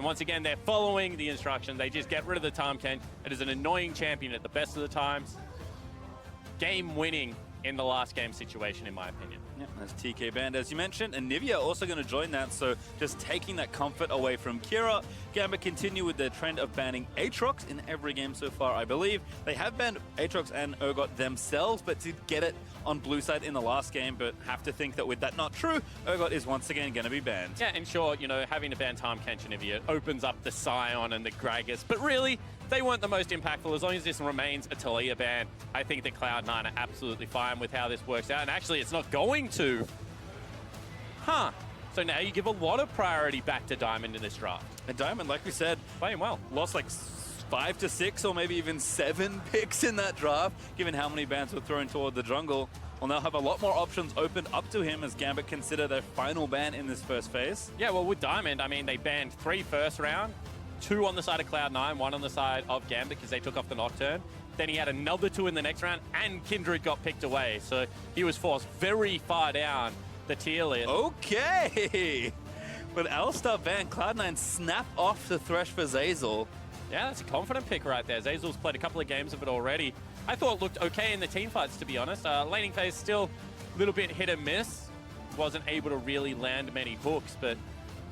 And once again, they're following the instructions. They just get rid of the Tahm Kench. It is an annoying champion at the best of the times. Game winning in the last game situation, in my opinion. Yeah, that's TK banned, as you mentioned, and Nivea also going to join that, so just taking that comfort away from Kira. Gambit continue with their trend of banning Aatrox in every game so far, I believe. They have banned Aatrox and Urgot themselves, but did get it on blue side in the last game, but have to think that with that not true, Urgot is once again going to be banned. Yeah, and sure, you know, having to ban Tahm Kench and Nivea opens up the Scion and the Gragas, but really, they weren't the most impactful. As long as this remains a Taliyah ban, I think that Cloud9 are absolutely fine with how this works out. And actually, it's not going to. So now you give a lot of priority back to Diamond in this draft. And Diamond, like we said, playing well. Lost like 5 to 6 or maybe even 7 picks in that draft, given how many bans were thrown toward the jungle. Will now have a lot more options opened up to him as Gambit consider their final ban in this first phase. Yeah, well, with Diamond, I mean, they banned 3 first round, 2 on the side of Cloud9, 1 on the side of Gambit because they took off the Nocturne. Then he had another 2 in the next round, and Kindred got picked away. So he was forced very far down the tier list. Okay! With Alistar banned, Cloud9 snap off the Thresh for Zeyzal. Yeah, that's a confident pick right there. Zeyzal's played a couple of games of it already. I thought it looked okay in the team fights, to be honest. Laning phase still a little bit hit and miss. Wasn't able to really land many hooks, but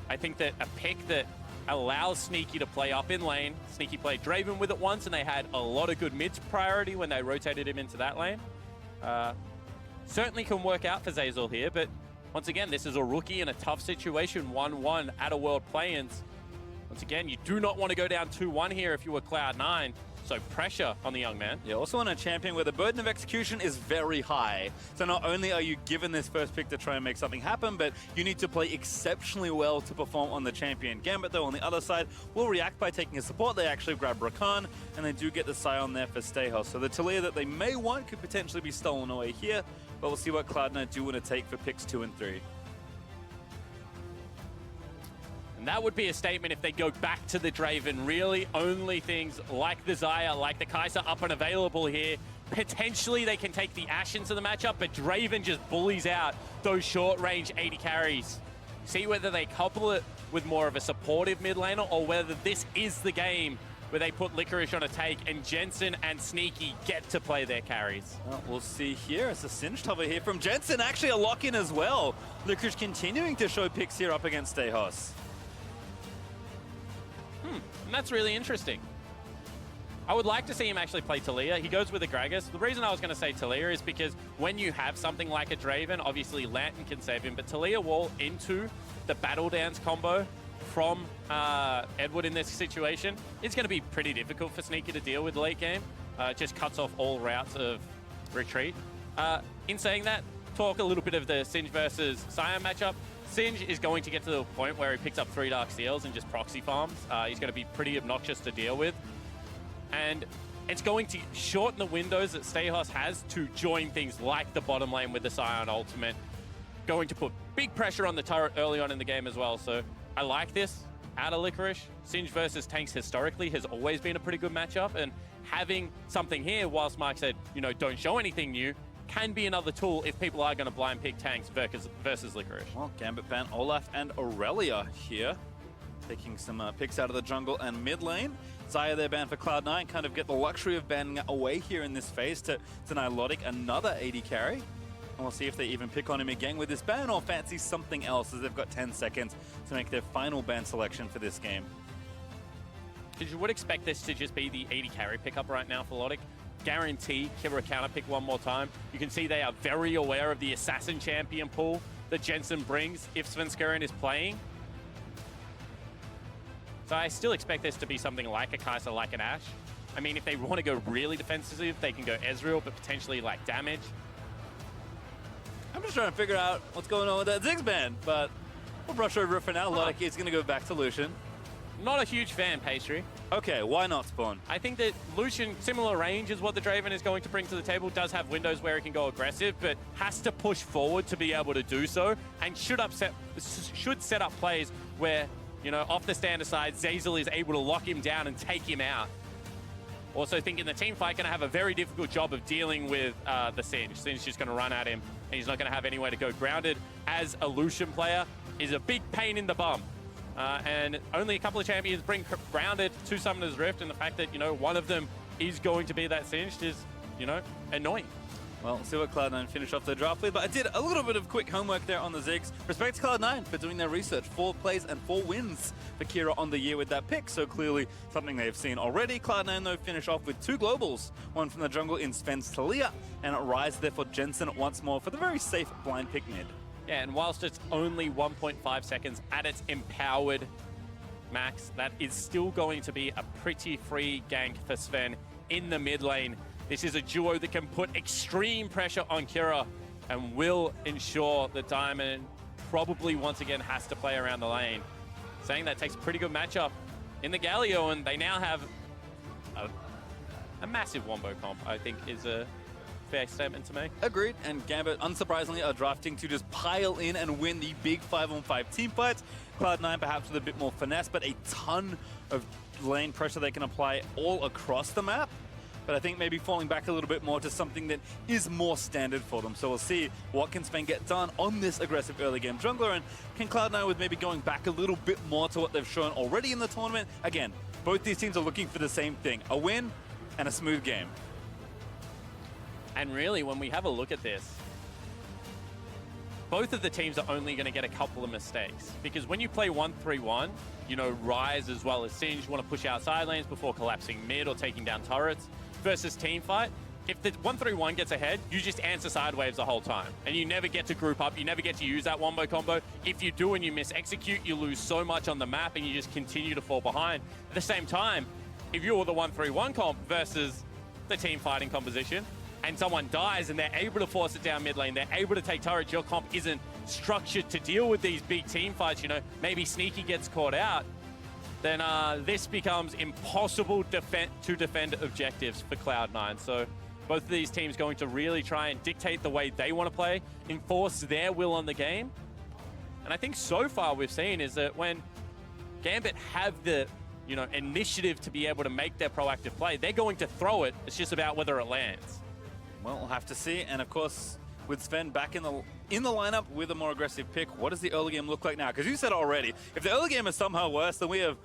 I think that a pick that allows Sneaky to play up in lane. Sneaky played Draven with it once, and they had a lot of good mids priority when they rotated him into that lane. Certainly can work out for Zeyzal here, but once again, this is a rookie in a tough situation, 1-1 at a World Play-ins. Once again, you do not want to go down 2-1 here if you were Cloud9. So pressure on the young man. Yeah, also on a champion where the burden of execution is very high. So not only are you given this first pick to try and make something happen, but you need to play exceptionally well to perform on the champion. Gambit, though, on the other side, will react by taking a support. They actually grab Rakan, and they do get the Scion there for Stayhouse. So the Taliyah that they may want could potentially be stolen away here, but we'll see what Cloud9 do want to take for picks 2 and 3. And that would be a statement if they go back to the Draven. Really, only things like the Xayah, like the Kai'Sa up and available here. Potentially they can take the Ashe into the matchup, but Draven just bullies out those short-range 80 carries. See whether they couple it with more of a supportive mid laner or whether this is the game where they put Licorice on a take and Jensen and Sneaky get to play their carries. Well, we'll see here. It's a Singed hover here from Jensen. Actually a lock-in as well. Licorice continuing to show picks here up against Stayhouse. And that's really interesting. I would like to see him actually play Taliyah. He goes with the Gragas. The reason I was going to say Taliyah is because when you have something like a Draven, obviously Lantern can save him, but Taliyah wall into the Battle Dance combo from Edward in this situation is going to be pretty difficult for Sneaky to deal with late game. It just cuts off all routes of retreat. In saying that, talk a little bit of the Singed versus Scion matchup. Singed is going to get to the point where he picks up 3 Dark Seals and just proxy farms. He's going to be pretty obnoxious to deal with. And it's going to shorten the windows that Stayhouse has to join things like the bottom lane with the Scion ultimate. Going to put big pressure on the turret early on in the game as well. So I like this out of Licorice. Singed versus tanks historically has always been a pretty good matchup. And having something here, whilst Mark said, you know, don't show anything new, can be another tool if people are going to blind pick tanks versus Licorice. Well, Gambit ban Olaf and Aurelia here, taking some picks out of the jungle and mid lane. Xayah there banned for Cloud9, kind of get the luxury of banning away here in this phase to Nilotic, another 80 carry. And we'll see if they even pick on him again with this ban or fancy something else, as they've got 10 seconds to make their final ban selection for this game. You would expect this to just be the 80 carry pickup right now for Lotic. Guarantee Kibra counter pick one more time. You can see they are very aware of the Assassin champion pool that Jensen brings if Svenskeren is playing. So I still expect this to be something like a Kai'Sa, like an Ashe. I mean, if they want to go really defensive, they can go Ezreal, but potentially like damage. I'm just trying to figure out what's going on with that Ziggs ban, but we'll brush over it for now. Lotic is going to go back to Lucian. Not a huge fan, Pastry. Okay, why not Spawn? I think that Lucian, similar range is what the Draven is going to bring to the table. Does have windows where he can go aggressive, but has to push forward to be able to do so, and should set up plays where, you know, off the standard side, Zeyzal is able to lock him down and take him out. Also think in the team fight, going to have a very difficult job of dealing with the Singed. Singed's just going to run at him, and he's not going to have anywhere to go. Grounded as a Lucian player is a big pain in the bum. And only a couple of champions bring grounded to Summoner's Rift, and the fact that, you know, one of them is going to be that Singed is, you know, annoying. Well, we'll see what Cloud9 finish off their draft with, but I did a little bit of quick homework there on the Ziggs. Respect to Cloud9 for doing their research. 4 plays and 4 wins for Kira on the year with that pick, so clearly something they've seen already. Cloud9, though, finish off with 2 globals, one from the jungle in Sven's Talia, and a Rise there for Jensen once more for the very safe blind pick mid. Yeah, and whilst it's only 1.5 seconds at its empowered max, that is still going to be a pretty free gank for Sven in the mid lane. This is a duo that can put extreme pressure on Kira and will ensure that Diamond probably once again has to play around the lane. Saying that takes a pretty good matchup in the Galio, and they now have a massive wombo comp, I think is a fair statement to make. Agreed, and Gambit, unsurprisingly, are drafting to just pile in and win the big 5-on-5 team fights. Cloud9 perhaps with a bit more finesse, but a ton of lane pressure they can apply all across the map. But I think maybe falling back a little bit more to something that is more standard for them. So we'll see what can Sven get done on this aggressive early game jungler, and can Cloud9 with maybe going back a little bit more to what they've shown already in the tournament. Again, both these teams are looking for the same thing, a win and a smooth game. And really, when we have a look at this, both of the teams are only going to get a couple of mistakes. Because when you play 1-3-1, you know, Rise as well as Singed want to push out side lanes before collapsing mid or taking down turrets. Versus team fight, if the 1-3-1 gets ahead, you just answer side waves the whole time. And you never get to group up, you never get to use that wombo combo. If you do and you miss execute, you lose so much on the map and you just continue to fall behind. At the same time, if you're the 1-3-1 comp versus the team fighting composition, and someone dies and they're able to force it down mid lane, they're able to take turrets, your comp isn't structured to deal with these big team fights, you know, maybe Sneaky gets caught out, then this becomes impossible to defend objectives for Cloud9. So both of these teams going to really try and dictate the way they want to play, enforce their will on the game. And I think so far we've seen is that when Gambit have the, you know, initiative to be able to make their proactive play, they're going to throw it. It's just about whether it lands. Well, we'll have to see. And of course, with Sven back in the lineup with a more aggressive pick, what does the early game look like now? Because you said it already, if the early game is somehow worse, then we have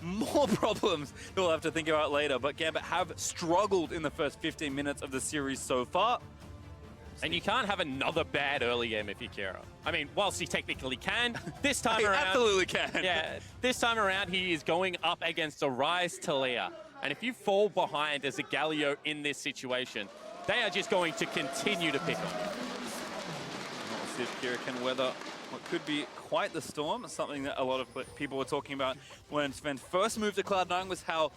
more problems that we'll have to think about later. But Gambit have struggled in the first 15 minutes of the series so far. And you can't have another bad early game if you're Kira. I mean, whilst he technically can, this time around... absolutely can. Yeah, this time around he is going up against a Rise Talia. And if you fall behind as a Galio in this situation, they are just going to continue to pick on you. We'll see if Kira can weather what could be quite the storm. Something that a lot of people were talking about when Sven first moved to Cloud9 was how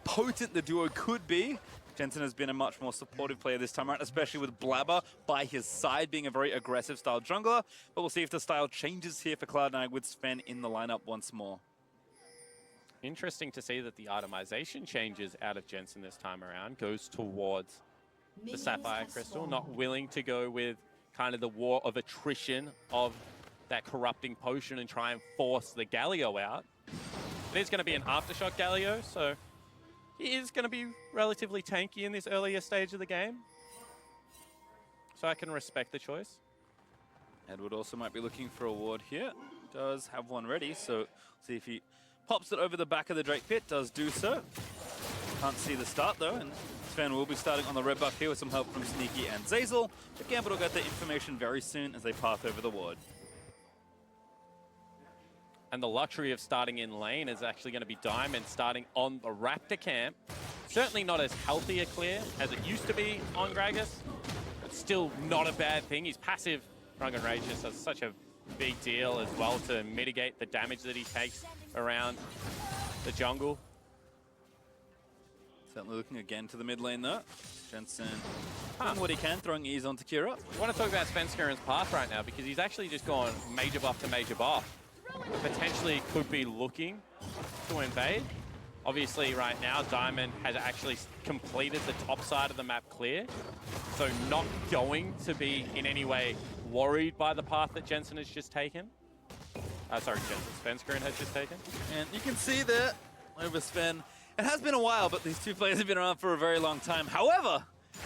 potent the duo could be. Jensen has been a much more supportive player this time around, especially with Blabber by his side, being a very aggressive style jungler. But we'll see if the style changes here for Cloud9 with Sven in the lineup once more. Interesting to see that the itemization changes out of Jensen this time around, goes towards the Sapphire Crystal, not willing to go with kind of the war of attrition of that corrupting potion and try and force the Galio out. It is going to be an Aftershock Galio, so he is going to be relatively tanky in this earlier stage of the game. So I can respect the choice. Edward also might be looking for a ward here. Does have one ready, so see if he pops it over the back of the Drake pit. Does do so. Can't see the start though, and Sven will be starting on the red buff here with some help from Sneaky and Zazel. But Gambit will get the information very soon as they path over the ward. And the luxury of starting in lane is actually going to be Diamond starting on the Raptor camp. Certainly not as healthy a clear as it used to be on Gragas, but still not a bad thing. He's passive Drunken Rage is such a big deal as well to mitigate the damage that he takes around the jungle. Certainly looking again to the mid lane though. Jensen doing what he can, throwing ease onto Kira. I want to talk about Svenskeren's path right now because he's actually just gone major buff to major buff. Potentially could be looking to invade. Obviously right now Diamond has actually completed the top side of the map clear. So not going to be in any way worried by the path that Jensen has just taken. Sorry, Svenskeren has just taken. And you can see that over Sven. It has been a while, but these two players have been around for a very long time. However,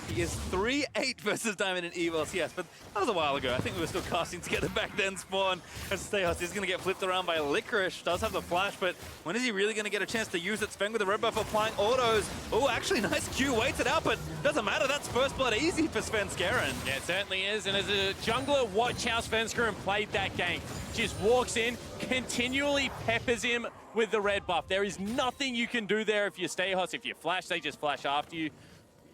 He is 3-8 versus Diamond in Evos, yes, but that was a while ago. I think we were still casting together back then, Spawn. And Stehos is going to get flipped around by Licorice. Does have the flash, but when is he really going to get a chance to use it? Sven with the red buff applying autos. Oh, actually, nice Q, waits it out, but doesn't matter. That's first blood easy for Svenskeren. Yeah, it certainly is. And as a jungler, watch how Svenskeren played that gank. Just walks in, continually peppers him with the red buff. There is nothing you can do there if you're Stehos. If you flash, they just flash after you.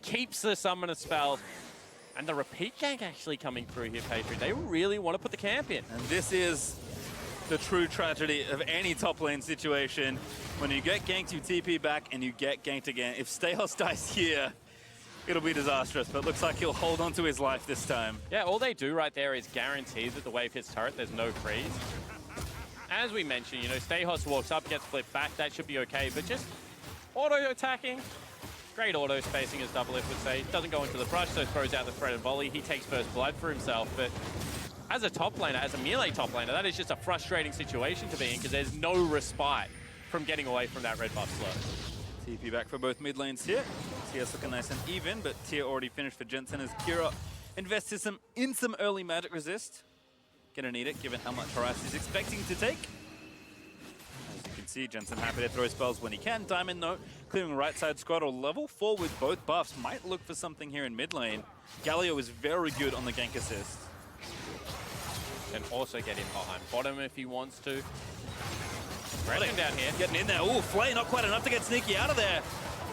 Keeps the summoner spell. And the repeat gank actually coming through here, Patriot. They really want to put the camp in. And this is the true tragedy of any top lane situation. When you get ganked, you TP back, and you get ganked again. If Stehos dies here, it'll be disastrous, but looks like he'll hold on to his life this time. Yeah, all they do right there is guarantee that the wave hits turret, there's no freeze. As we mentioned, you know, Stehos walks up, gets flipped back, that should be okay, but just auto-attacking. Great auto spacing, as Double F would say. Doesn't go into the brush, so throws out the threaded volley. He takes first blood for himself, but as a top laner, as a melee top laner, that is just a frustrating situation to be in because there's no respite from getting away from that red buff slow. TP back for both mid lanes here. TS looking nice and even, but tier already finished for Jensen as Kira invests in some early magic resist. Gonna need it, given how much harass he's expecting to take. As you can see, Jensen happy to throw spells when he can. Diamond, though, clearing right side squad or level 4 with both buffs. Might look for something here in mid lane. Galio is very good on the gank assist. Can also get in behind bottom if he wants to. Wrestling down here. Getting in there. Ooh, Flay, not quite enough to get Sneaky out of there.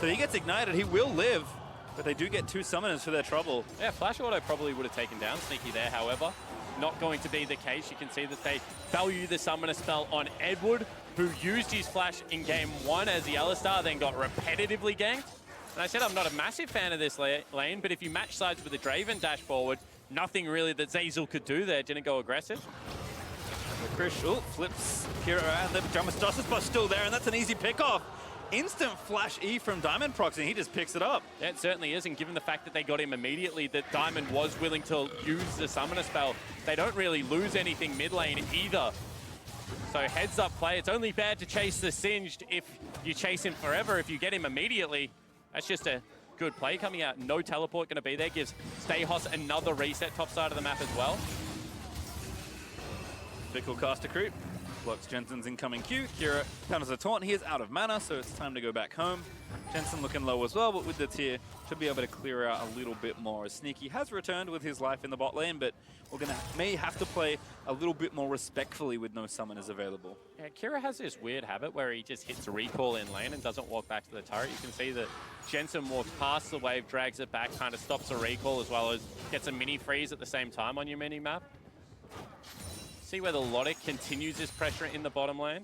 So he gets ignited. He will live, but they do get 2 summoners for their trouble. Yeah, Flash Auto probably would have taken down Sneaky there, however. Not going to be the case. You can see that they value the summoner spell on Edward, who used his flash in game 1 as the Alistar, then got repetitively ganked. And I said I'm not a massive fan of this lane, but if you match sides with the Draven dash forward, nothing really that Zeyzal could do there. Didn't go aggressive. Krish, flips Kira around. The Jamastosis bus still there, and that's an easy pick-off. Instant flash E from Diamond Proxy, and he just picks it up. Yeah, it certainly is, and given the fact that they got him immediately, that Diamond was willing to use the summoner spell, they don't really lose anything mid lane either. So heads up play. It's only bad to chase the Singed if you chase him forever. If you get him immediately, that's just a good play coming out. No teleport going to be there. Gives Stehos another reset top side of the map as well. Fickle caster creep. Blocks Jensen's incoming Q. Kira counters a taunt. He is out of mana, so it's time to go back home. Jensen looking low as well, but with the tier, should be able to clear out a little bit more. Sneaky has returned with his life in the bot lane, but we're may have to play a little bit more respectfully with no summoners available. Yeah, Kira has this weird habit where he just hits recall in lane and doesn't walk back to the turret. You can see that Jensen walks past the wave, drags it back, kind of stops a recall as well as gets a mini freeze at the same time on your mini map. See whether Logic continues his pressure in the bottom lane.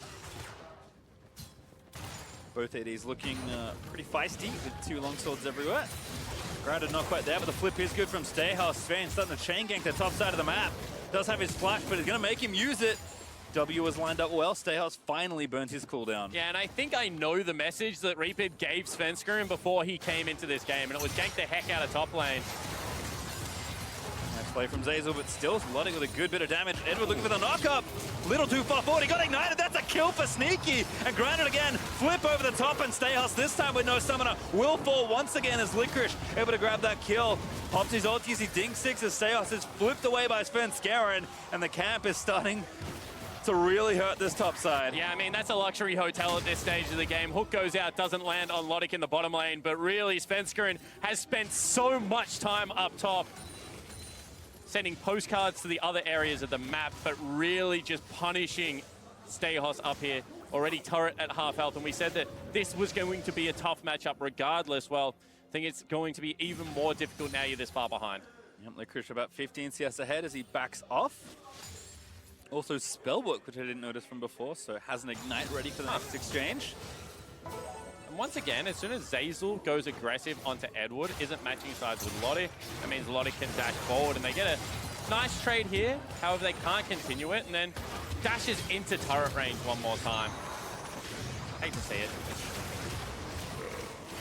Both ADs looking pretty feisty with 2 longswords everywhere. Grounded not quite there, but the flip is good from Stehos. Sven starting to chain gank the top side of the map. Does have his flash, but he's going to make him use it. W was lined up well. Stehos finally burnt his cooldown. Yeah, and I think I know the message that Reaper gave Svenskeren before he came into this game, and it was gank the heck out of top lane. Nice play from Zeyzal, but still Logic with a good bit of damage. Edward looking for the knock-up. Little too far forward. He got ignited. That's a kill for Sneaky. And grounded again. Flip over the top, and Stehos this time with no summoner will fall once again as Licorice able to grab that kill. Pops his ult, he ding 6 as Stehos is flipped away by Svenskeren, and the camp is starting to really hurt this top side. Yeah, I mean, that's a luxury hotel at this stage of the game. Hook goes out, doesn't land on Logic in the bottom lane, but really Svenskeren has spent so much time up top sending postcards to the other areas of the map, but really just punishing Stehos up here. Already turret at half health, and we said that this was going to be a tough matchup regardless. Well, I think it's going to be even more difficult now you're this far behind. Yep, Licorice about 15 CS ahead as he backs off. Also Spellbook, which I didn't notice from before, so has an Ignite ready for the next exchange. And once again, as soon as Zeyzal goes aggressive onto Edward, isn't matching sides with Logic, that means Logic can dash forward, and they get a nice trade here. However, they can't continue it, and then dashes into turret range one more time. Hate to see it.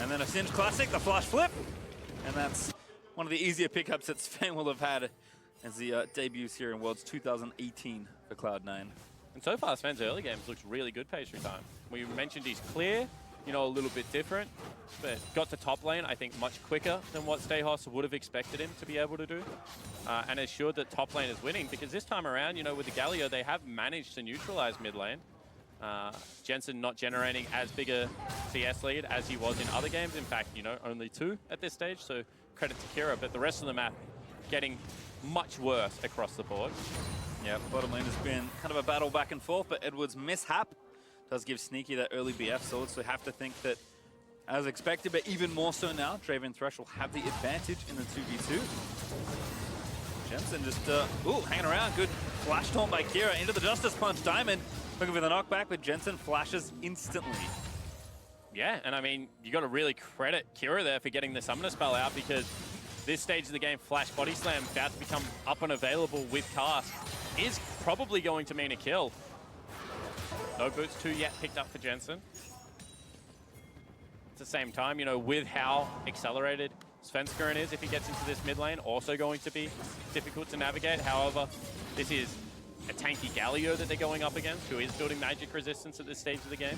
And then a Singe Classic, the flash flip. And that's one of the easier pickups that Sven will have had as he debuts here in Worlds 2018 for Cloud9. And so far, Sven's early games looks really good pastry time. We mentioned he's clear, you know, a little bit different. But got to top lane, I think, much quicker than what Stayhos would have expected him to be able to do. And assured that top lane is winning, because this time around, you know, with the Galio, they have managed to neutralize mid lane. Jensen not generating as big a CS lead as he was in other games. In fact, you know, only 2 at this stage, so credit to Kira. But the rest of the map getting much worse across the board. Yeah, bottom lane has been kind of a battle back and forth, but Edward's mishap does give Sneaky that early BF sword, so we have to think that, as expected, but even more so now, Draven Thresh will have the advantage in the 2v2. Jensen just, hanging around. Good flash taunt by Kira into the Justice Punch. Diamond looking for the knockback, but Jensen flashes instantly. Yeah, and I mean, you got to really credit Kira there for getting the Summoner spell out, because this stage of the game, Flash Body Slam, about to become up and available with cast, is probably going to mean a kill. No boots 2 yet picked up for Jensen. At the same time, you know, with how accelerated Svenskeren is, if he gets into this mid lane, also going to be difficult to navigate. However, this is a tanky Galio that they're going up against, who is building magic resistance at this stage of the game.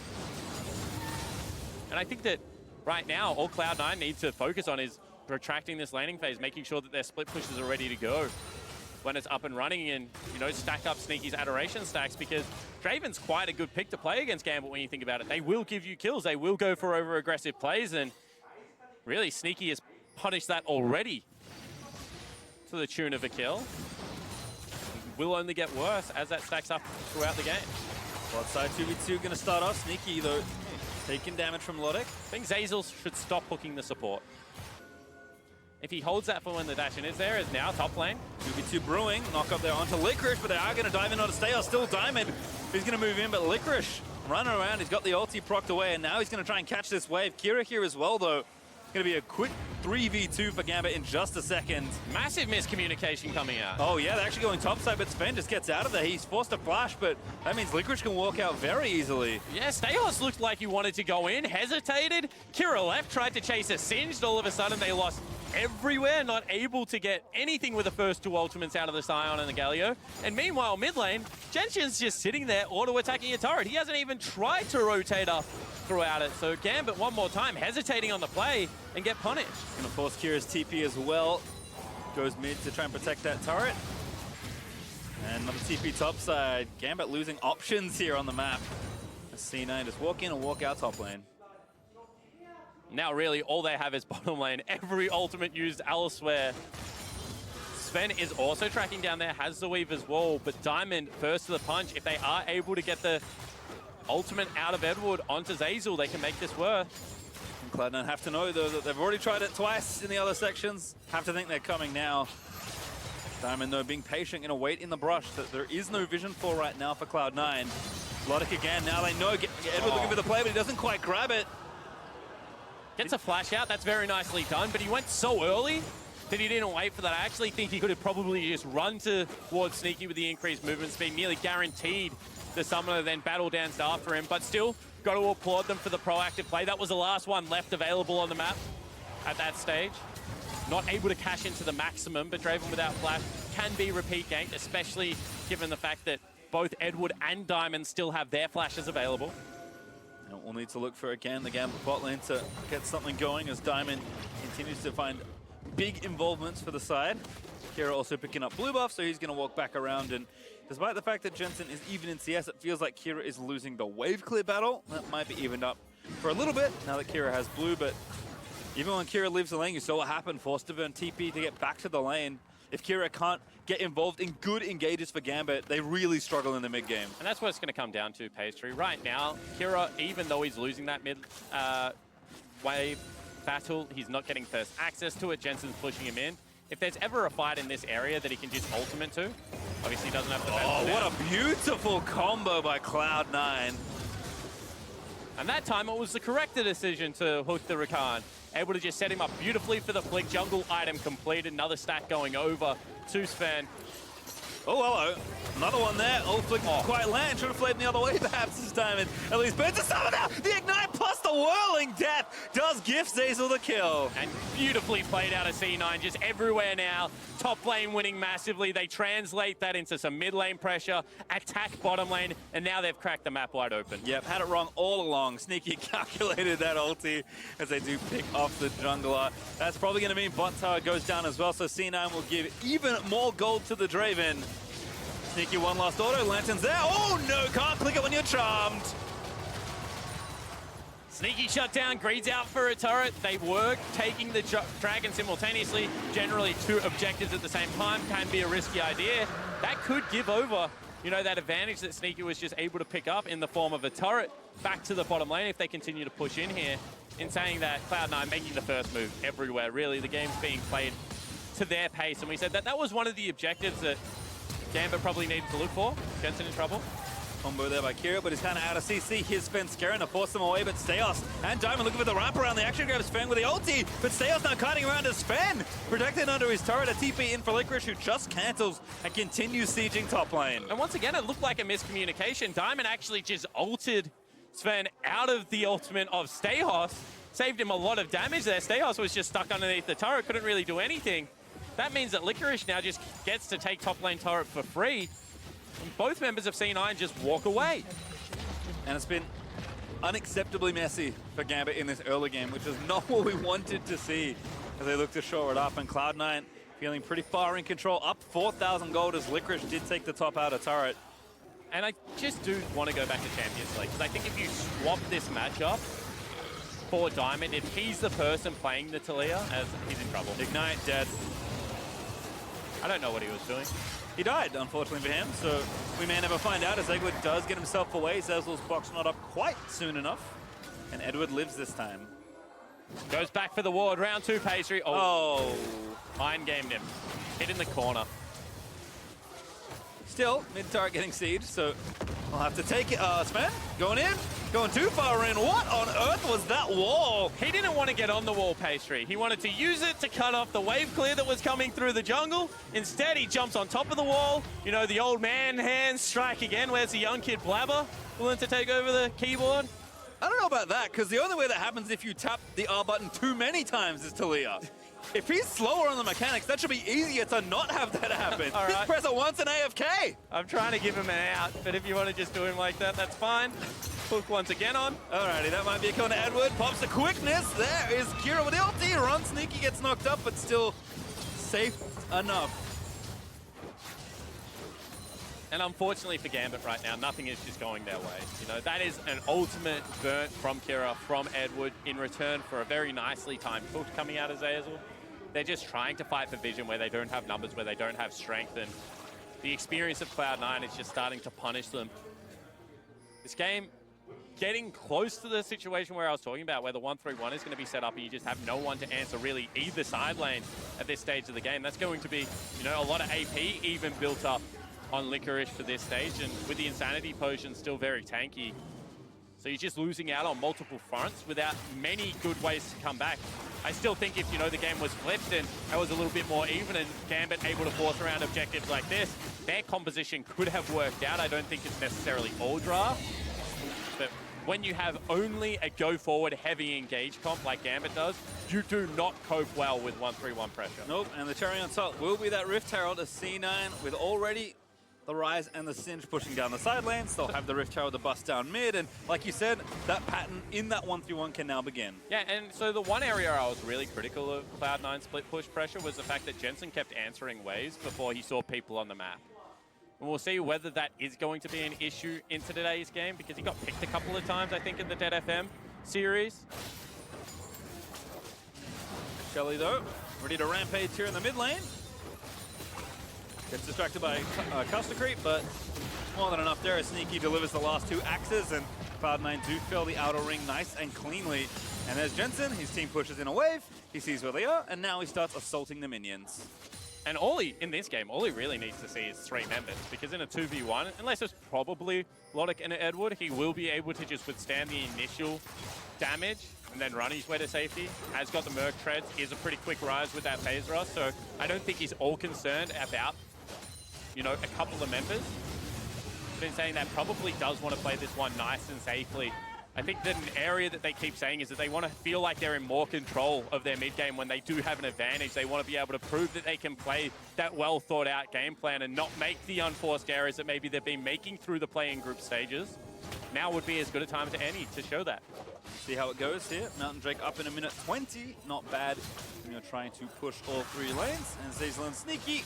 And I think that right now, all Cloud9 need to focus on is protracting this laning phase, making sure that their split pushes are ready to go when it's up and running, and, you know, stack up Sneaky's Adoration stacks, because Draven's quite a good pick to play against Gambit when you think about it. They will give you kills, they will go for over-aggressive plays, and really Sneaky has punished that already to the tune of a kill. Will only get worse as that stacks up throughout the game. Bot side 2v2 going to start off. Sneaky, though, taking damage from Lodic. I think Zeyzal should stop hooking the support. If he holds that for when the dash in is there, is now top lane. 2v2 brewing, knock up there onto Licorice, but they are going to dive in onto Stayhos. Still Diamond, he's going to move in, but Licorice running around, he's got the ulti procced away, and now he's going to try and catch this wave. Kira here as well, though. Going to be a quick 3v2 for Gambit in just a second. Massive miscommunication coming out. Oh yeah, they're actually going topside, but Sven just gets out of there. He's forced a flash, but that means Licorice can walk out very easily. Yeah, Stayhos looked like he wanted to go in, hesitated. Kira left, tried to chase a Singed. All of a sudden, they lost everywhere, not able to get anything with the first 2 ultimates out of the Scion and the Galio. And meanwhile, mid lane, Jensen's just sitting there auto-attacking a turret. He hasn't even tried to rotate up throughout it. So Gambit one more time, hesitating on the play and get punished. Gonna force Kira's TP as well. Goes mid to try and protect that turret. And another TP topside. Gambit losing options here on the map. C9 just walk in and walk out top lane. Now really all they have is bottom lane. Every ultimate used elsewhere. Sven is also tracking down there, has the Weaver's Wall, but Diamond first to the punch. If they are able to get the ultimate out of Edward onto Zeyzal, they can make this work. And Cloud9 have to know, though, that they've already tried it twice in the other sections. Have to think they're coming now. Diamond, though, being patient, going to wait in the brush that there is no vision for right now for Cloud9. Lodic again, now they know. Edward looking for the play, but he doesn't quite grab it. Gets a flash out, that's very nicely done, but he went so early that he didn't wait for that. I actually think he could have probably just run towards Sneaky with the increased movement speed, nearly guaranteed the Summoner then battle danced after him, but still got to applaud them for the proactive play. That was the last one left available on the map at that stage. Not able to cash into the maximum, but Draven without flash can be repeat ganked, especially given the fact that both Edward and Diamond still have their flashes available. And we'll need to look for, again, the Gambit bot lane to get something going as Diamond continues to find big involvements for the side. Kira also picking up blue buff, so he's going to walk back around, and despite the fact that Jensen is even in CS, it feels like Kira is losing the wave clear battle. That might be evened up for a little bit now that Kira has blue, but even when Kira leaves the lane, you saw what happened. Forced to burn TP to get back to the lane. If Kira can't get involved in good engages for Gambit, they really struggle in the mid game. And that's what it's going to come down to, Pastry. Right now, Kira, even though he's losing that mid wave battle, he's not getting first access to it. Jensen's pushing him in. If there's ever a fight in this area that he can just ultimate to, obviously he doesn't have to Oh, what a beautiful combo by Cloud9. And that time it was the correct decision to hook the Rakan. Able to just set him up beautifully for the flick. Jungle item completed. Another stack going over to Sven. Oh, hello. Another one there. Oh, flick didn't quite land. Should have flamed the other way perhaps this time. And at least burns the summer now. The Ignite plus the Whirling Death does gift Zeyzal the kill. And beautifully played out of C9, just everywhere now. Top lane winning massively. They translate that into some mid lane pressure, attack bottom lane, and now they've cracked the map wide open. Yep, had it wrong all along. Sneaky calculated that ulti as they do pick off the jungler. That's probably going to mean bot tower goes down as well, so C9 will give even more gold to the Draven. Sneaky one last auto, Lantern's there. Oh no, can't click it when you're charmed. Sneaky shutdown, Greed's out for a turret. They were taking the dragon simultaneously. Generally, two objectives at the same time can be a risky idea. That could give over, you know, that advantage that Sneaky was just able to pick up in the form of a turret back to the bottom lane if they continue to push in here. In saying that, Cloud9 making the first move everywhere, really. The game's being played to their pace, and we said that that was one of the objectives that Gambit probably needed to look for. Jensen in trouble. Combo there by Kira, but he's kind of out of CC. Here's Sven Scaring to force them away, but Steos and Diamond looking for the wrap around. They actually grab Sven with the ulti, but Steos now kiting around to Sven. Protected under his turret, a TP in for Licorice, who just cancels and continues sieging top lane. And once again, it looked like a miscommunication. Diamond actually just ulted Sven out of the ultimate of Steos. Saved him a lot of damage there. Steos was just stuck underneath the turret, couldn't really do anything. That means that Licorice now just gets to take top lane turret for free. And both members of C9 just walk away. And it's been unacceptably messy for Gambit in this early game, which is not what we wanted to see as they look to shore it up. And Cloud9 feeling pretty far in control, up 4,000 gold as Licorice did take the top out of turret. And I just do want to go back to Champions League, because I think if you swap this matchup for Diamond, if he's the person playing the Taliyah, as he's in trouble. Ignite dead. I don't know what he was doing. He died, unfortunately for him, so we may never find out as Edward does get himself away. Zeyzal's box not up quite soon enough, and Edward lives this time. Goes back for the ward, round two pastry. Oh. Mind gamed him. Hit in the corner. Still, mid-turret getting sieged, so I'll have to take it. Sven, going in, going too far in. What on earth was that wall? He didn't want to get on the wall, Pastry. He wanted to use it to cut off the wave clear that was coming through the jungle. Instead, he jumps on top of the wall. You know, the old man hands strike again. Where's the young kid Blabber willing to take over the keyboard? I don't know about that, because the only way that happens if you tap the R button too many times is Taliyah. If he's slower on the mechanics, that should be easier to not have that happen. All right. Just press it once and AFK. I'm trying to give him an out, but if you want to just do him like that, that's fine. Hook once again on. Alrighty, that might be a kill to Edward. Pops the quickness. There is Kira with the ulti. Run Sneaky gets knocked up, but still safe enough. And unfortunately for Gambit right now, nothing is just going their way. You know, that is an ultimate burnt from Kira, from Edward, in return for a very nicely timed hook coming out of Zeyzal. They're just trying to fight for vision where they don't have numbers, where they don't have strength, and the experience of Cloud9 is just starting to punish them. This game getting close to the situation where I was talking about, where the 1-3-1 is going to be set up and you just have no one to answer really either side lane at this stage of the game. That's going to be, you know, a lot of AP even built up on Licorice for this stage, and with the Insanity Potion still very tanky. So you're just losing out on multiple fronts without many good ways to come back. I still think if, you know, the game was flipped and it was a little bit more even and Gambit able to force around objectives like this, their composition could have worked out. I don't think it's necessarily all draft, but when you have only a go-forward heavy engage comp like Gambit does, you do not cope well with 1-3-1 pressure. Nope, and the cherry on top will be that Rift Herald, a C9 with already the Rise and the Singe pushing down the side lanes. They'll have the Rift Herald to bust down mid, and like you said, that pattern in that 1-3-1 can now begin. Yeah, and so the one area I was really critical of Cloud9 split push pressure was the fact that Jensen kept answering waves before he saw people on the map. And we'll see whether that is going to be an issue in today's game, because he got picked a couple of times, I think, in the Dead FM series. Shelly, though, ready to rampage here in the mid lane. Gets distracted by Custer Creep, but more than enough there as Sneaky delivers the last two axes, and Cloud9 do fill the outer ring nice and cleanly. And there's Jensen, his team pushes in a wave, he sees where they are, and now he starts assaulting the minions. And all in this game, all he really needs to see is 3 members, because in a 2v1, unless it's probably Logic and Edward, he will be able to just withstand the initial damage and then run his way to safety. Has got the Merc Treads, is a pretty quick rise with that Phase Rush, so I don't think he's all concerned about, you know, a couple of members. But in saying that, probably does want to play this one nice and safely. I think that an area that they keep saying is that they want to feel like they're in more control of their mid game when they do have an advantage. They want to be able to prove that they can play that well thought out game plan and not make the unforced errors that maybe they've been making through the play-in group stages. Now would be as good a time as any to show that. See how it goes here. Mountain Drake up in a minute 20. Not bad when you're trying to push all three lanes. And Zeyzal and Sneaky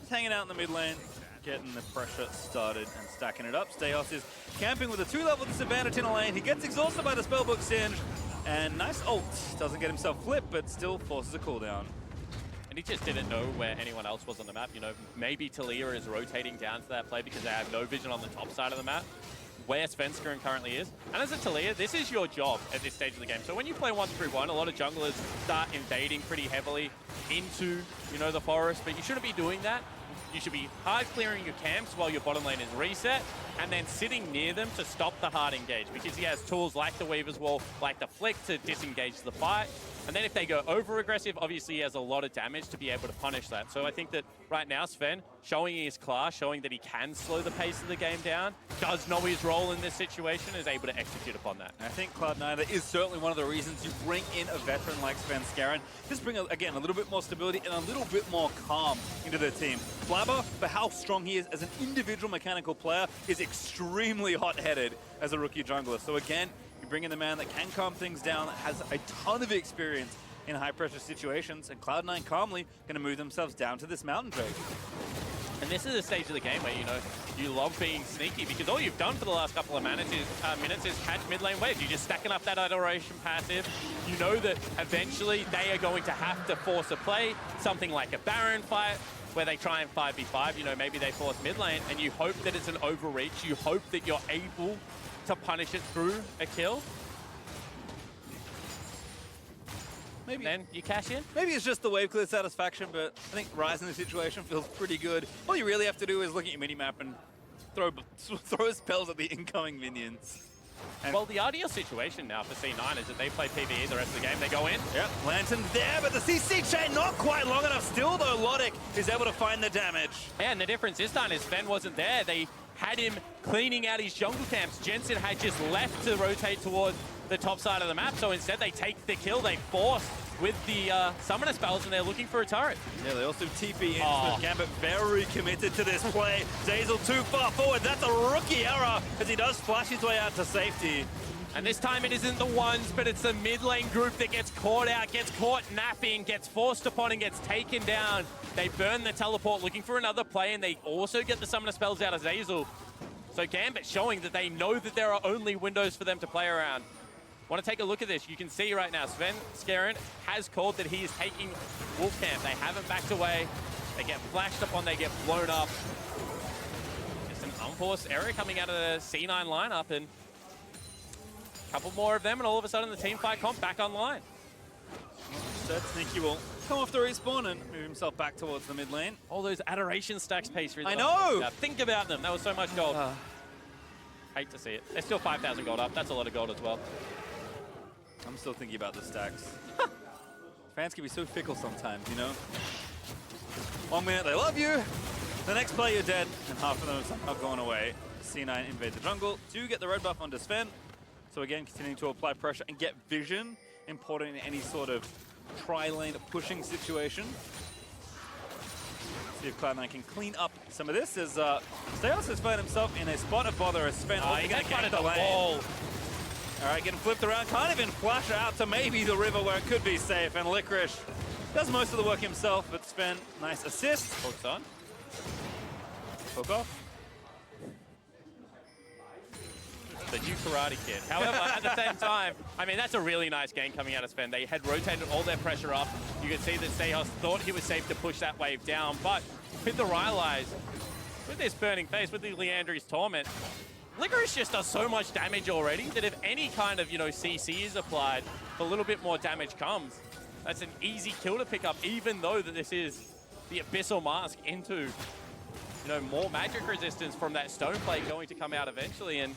just hanging out in the mid lane, getting the pressure started and stacking it up. Stayos is camping with a 2-level disadvantage in a lane. He gets exhausted by the spellbook Singe. And nice ult. Doesn't get himself flipped, but still forces a cooldown. And he just didn't know where anyone else was on the map. You know, maybe Talia is rotating down to that play because they have no vision on the top side of the map, where Svenskeren currently is. And as a Talia, this is your job at this stage of the game. So when you play 1-3-1, a lot of junglers start invading pretty heavily into, you know, the forest, but you shouldn't be doing that. You should be hard clearing your camps while your bottom lane is reset, and then sitting near them to stop the hard engage, because he has tools like the Weaver's Wall, like the Flick to disengage the fight. And then if they go over aggressive, obviously he has a lot of damage to be able to punish that. So I think that right now Sven, showing his class, showing that he can slow the pace of the game down, does know his role in this situation, is able to execute upon that. I think Cloud9, that is certainly one of the reasons you bring in a veteran like Svenskeren. Just bring, again, a little bit more stability and a little bit more calm into the team. Flabber, for how strong he is as an individual mechanical player, is extremely hot-headed as a rookie jungler. So again, you bring in the man that can calm things down, that has a ton of experience in high-pressure situations, and Cloud9 calmly going to move themselves down to this Mountain Drake. And this is a stage of the game where, you know, you love being sneaky, because all you've done for the last couple of minutes is catch mid lane waves. You're just stacking up that adoration passive. You know that eventually they are going to have to force a play, something like a Baron fight, where they try and 5v5, you know, maybe they force mid lane, and you hope that it's an overreach. You hope that you're able to punish it through a kill. Maybe then you cash in. Maybe it's just the wave clear satisfaction, but I think Rise in the situation feels pretty good. All you really have to do is look at your minimap and throw spells at the incoming minions. And well, the ideal situation now for C9 is that they play PvE the rest of the game. They go in. Yep, Lantern's there, but the CC chain not quite long enough. Still, though, Logic is able to find the damage. Yeah, and the difference this time is Sven wasn't there. They had him cleaning out his jungle camps. Jensen had just left to rotate towards the top side of the map, so instead they take the kill. They force with the summoner spells, and they're looking for a turret. Yeah, they also TP in. Oh. Gambit very committed to this play. Zeyzal too far forward. That's a rookie error as he does flash his way out to safety. And this time it isn't the ones, but it's the mid lane group that gets caught out, gets caught napping, gets forced upon and gets taken down. They burn the teleport looking for another play, and they also get the summoner spells out of Zeyzal. So Gambit showing that they know that there are only windows for them to play around. Want to take a look at this. You can see right now, Svenskeren has called that he is taking Wolf Camp. They haven't backed away. They get flashed upon, they get blown up. Just an unforced error coming out of the C9 lineup, and a couple more of them, and all of a sudden the team fight comp back online. Instead, Sneaky will come off the respawn and move himself back towards the mid lane. All those adoration stacks pace. I know! Yeah, think about them. That was so much gold. Hate to see it. They're still 5,000 gold up. That's a lot of gold as well. I'm still thinking about the stacks. Fans can be so fickle sometimes, you know? 1 minute they love you, the next play you're dead, and half of them have somehow gone away. C9 invade the jungle to get the red buff onto Sven. So again, continuing to apply pressure and get vision, important in any sort of tri-lane pushing situation. See if Cloud9 can clean up some of this, as Stayos has found himself in a spot of bother as Sven. He got fight at the wall. All right, getting flipped around, can't even flash out to maybe the river where it could be safe, and Licorice does most of the work himself, but Sven, nice assist. Hooks on. Hook off. The new Karate Kid. However, at the same time, I mean, that's a really nice game coming out of Sven. They had rotated all their pressure up. You can see that Stayos thought he was safe to push that wave down, but with the Rylai's, with this burning face, with the Leandry's Torment, Licorice just does so much damage already that if any kind of, you know, CC is applied, a little bit more damage comes. That's an easy kill to pick up, even though that this is the Abyssal Mask into, you know, more magic resistance from that Stone Plate going to come out eventually. And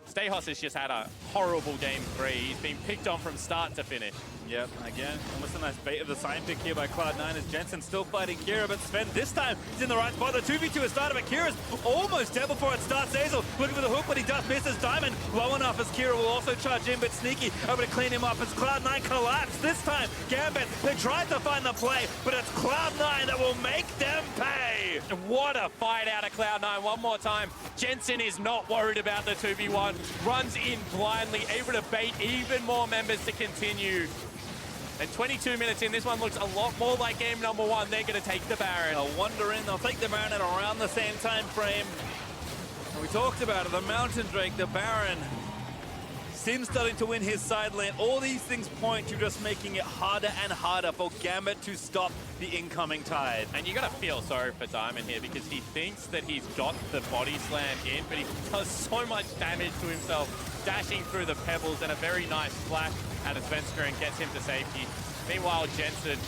Stejos has just had a horrible game 3. He's been picked on from start to finish. Yep, again, almost a nice bait of the sign pick here by Cloud9 as Jensen still fighting Kira, but Sven this time is in the right spot. The 2v2 has started, but Kira's almost dead before it starts. Zazel looking for the hook, but he does miss as Diamond low enough as Kira will also charge in, but Sneaky able to clean him up as Cloud9 collapse. This time, Gambit, they tried to find the play, but it's Cloud9 that will make them pay. What a fight out of Cloud9 one more time. Jensen is not worried about the 2v1, runs in blindly, able to bait even more members to continue. And 22 minutes in, this one looks a lot more like game number 1. They're going to take the Baron. They'll wander in, they'll take the Baron at around the same time frame. And we talked about it, the Mountain Drake, the Baron. Sim starting to win his side lane. All these things point to just making it harder and harder for Gambit to stop the incoming tide. And you got to feel sorry for Diamond here because he thinks that he's got the body slam in, but he does so much damage to himself, dashing through the pebbles, and a very nice flash out of Svenska and gets him to safety. Meanwhile, Jensen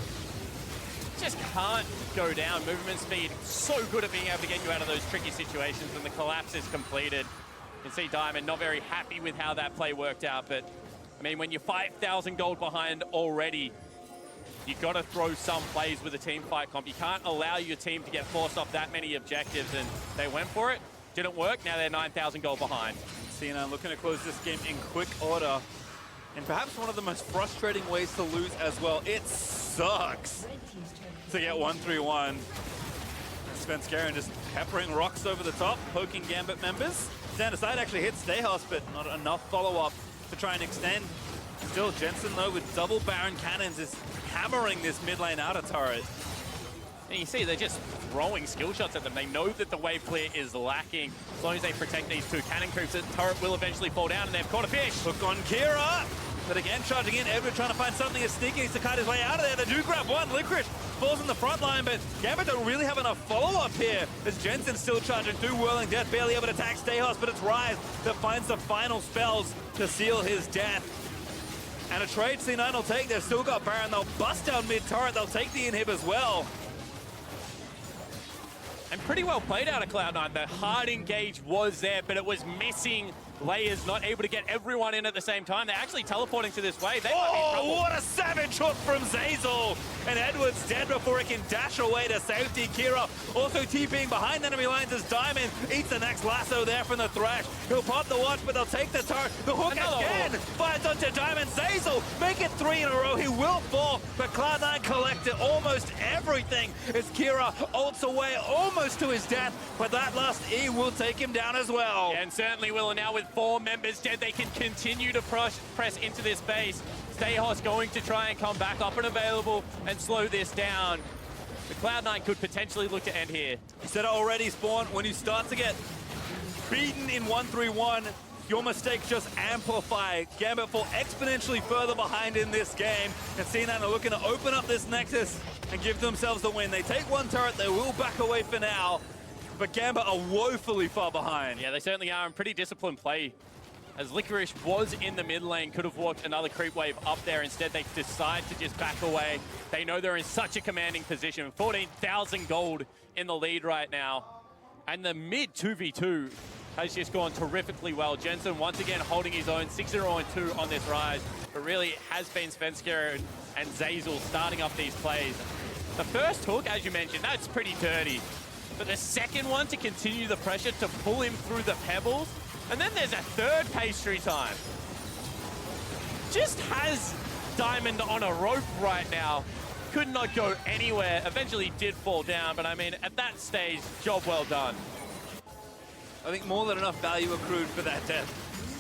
just can't go down. Movement speed, so good at being able to get you out of those tricky situations, and the collapse is completed. You can see Diamond not very happy with how that play worked out, but I mean, when you're 5,000 gold behind already, you've got to throw some plays with a team fight comp. You can't allow your team to get forced off that many objectives, and they went for it. Didn't work, now they're 9,000 gold behind. Cena looking to close this game in quick order. And perhaps one of the most frustrating ways to lose as well. It sucks to get 1-3-1. Svenskeren just peppering rocks over the top, poking Gambit members. Down the side actually hits Stejos, but not enough follow-up to try and extend. Still, Jensen, though, with double Baron cannons, is hammering this mid lane outer turret. And you see, they're just throwing skill shots at them. They know that the wave clear is lacking. As long as they protect these 2 cannon creeps, the turret will eventually fall down, and they've caught a fish. Hook on Kira! But again, charging in, Edward trying to find something as Sneaky needs to cut his way out of there. They do grab one, Licorice falls in the front line, but Gambit don't really have enough follow-up here. As Jensen still charging through Whirling Death, barely able to attack Stejos, but it's Rise that finds the final spells to seal his death. And a trade C9 will take, they've still got Baron, they'll bust down mid-turret, they'll take the inhib as well. And pretty well played out of Cloud9. The hard engage was there, but it was missing layers, not able to get everyone in at the same time. They're actually teleporting to this wave. They might be in trouble. What a savage hook from Zazel! And Edward's dead before he can dash away to safety. Kira also TPing behind enemy lines as Diamond eats the next lasso there from the Thrash. He'll pop the watch, but they'll take the turret. The hook again fires onto Diamond. Zazel make it 3 in a row. He will fall, but Cloud9 collected almost everything as Kira ults away almost to his death, but that last E will take him down as well. And certainly will. And now with 4 members dead, they can continue to press into this base. Stejos going to try and come back up and available and slow this down. The Cloud9 could potentially look to end here. You said it already, Spawn, when you start to get beaten in 1-3-1, your mistakes just amplify. Gambit fall exponentially further behind in this game, and C9 are looking to open up this Nexus and give themselves the win. They take 1 turret, they will back away for now, but Gambit are woefully far behind. Yeah, they certainly are, and pretty disciplined play. As Licorice was in the mid lane, could have walked another creep wave up there. Instead, they decide to just back away. They know they're in such a commanding position. 14,000 gold in the lead right now. And the mid 2v2 has just gone terrifically well. Jensen once again holding his own, 6-0-2 on this Rise. But really it has been Svenska and Zazel starting up these plays. The first hook, as you mentioned, that's pretty dirty. But the second one to continue the pressure, to pull him through the pebbles. And then there's a third pastry time. Just has Diamond on a rope right now. Could not go anywhere. Eventually did fall down, but I mean, at that stage, job well done. I think more than enough value accrued for that death.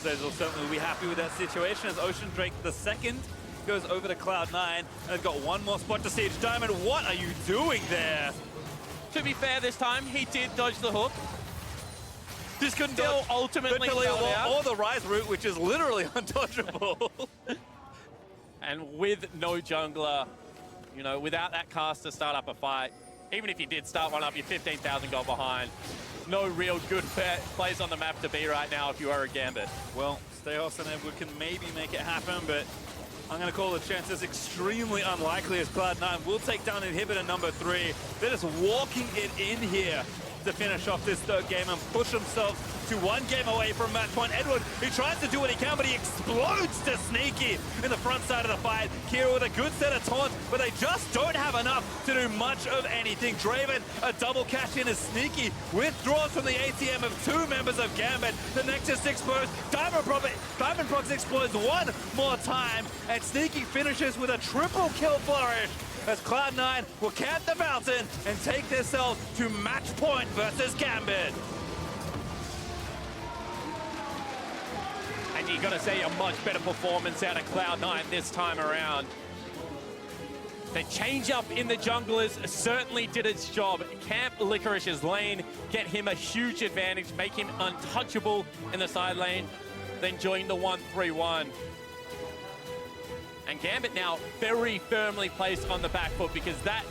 Zazel certainly will be happy with that situation as Ocean Drake the second goes over to Cloud9 and has got 1 more spot to siege. Diamond, what are you doing there? To be fair, this time he did dodge the hook. Just couldn't Still ultimately fell out. or the Rise route, which is literally undodgeable. And with no jungler, you know, without that cast to start up a fight, even if you did start one up, you're 15,000 gold behind. No real good plays on the map to be right now if you are a Gambit. Well, Stejos and Edward can maybe make it happen, but I'm going to call the chances extremely unlikely as Cloud9 will take down inhibitor number 3. They're just walking it in here to finish off this third game and push themselves to 1 game away from match point. Edward, he tries to do what he can, but he explodes to Sneaky in the front side of the fight. Kira with a good set of taunts, but they just don't have enough to do much of anything. Draven, a double cash in as Sneaky withdraws from the ATM of 2 members of Gambit. The Nexus exposed. Diamond Prox explodes one more time, and Sneaky finishes with a triple kill flourish as Cloud9 will camp the mountain and take themselves to match point versus Gambit. And you got to say a much better performance out of Cloud9 this time around. The change up in the junglers certainly did its job. Camp Licorice's lane, get him a huge advantage, make him untouchable in the side lane, then join the 1-3-1. And Gambit now very firmly placed on the back foot because that